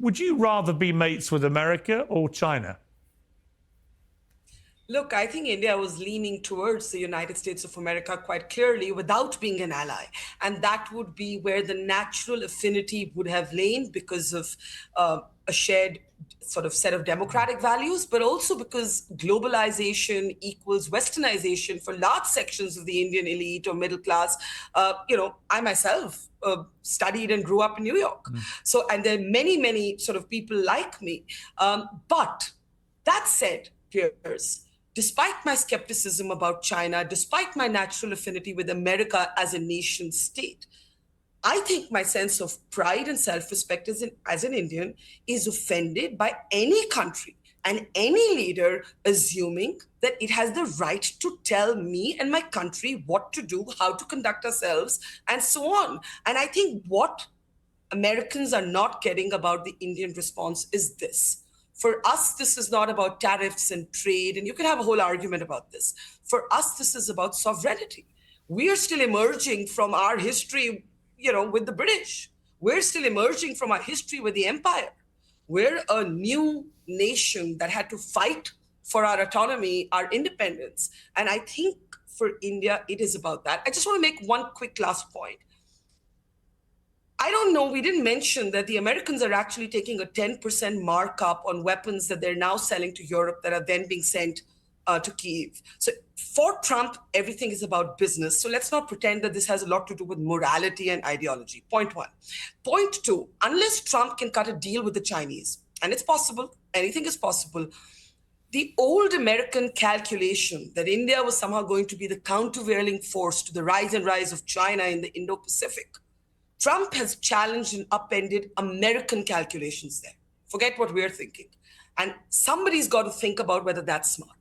would you rather be mates with America or China? Look, I think India was leaning towards the United States of America quite clearly without being an ally. And that would be where the natural affinity would have lain because of a shared sort of set of democratic values, but also because globalization equals westernization for large sections of the Indian elite or middle class. I myself studied and grew up in New York. So, and there are many, many sort of people like me. But that said, Piers, despite my skepticism about China, despite my natural affinity with America as a nation state, I think my sense of pride and self respect as an Indian is offended by any country and any leader assuming that it has the right to tell me and my country what to do, how to conduct ourselves, and so on. And I think what Americans are not getting about the Indian response is this. For us, this is not about tariffs and trade, and you can have a whole argument about this. For us, this is about sovereignty. We are still emerging from our history, with the British. We're still emerging from our history with the empire. We're a new nation that had to fight for our autonomy, our independence. And I think for India, it is about that. I just want to make one quick last point. I don't know, we didn't mention that the Americans are actually taking a 10% markup on weapons that they're now selling to Europe that are then being sent to Kyiv. So for Trump, everything is about business. So let's not pretend that this has a lot to do with morality and ideology. Point one. Point two, unless Trump can cut a deal with the Chinese, and it's possible, anything is possible, the old American calculation that India was somehow going to be the countervailing force to the rise of China in the Indo-Pacific, Trump has challenged and upended American calculations there. Forget what we're thinking. And somebody's got to think about whether that's smart.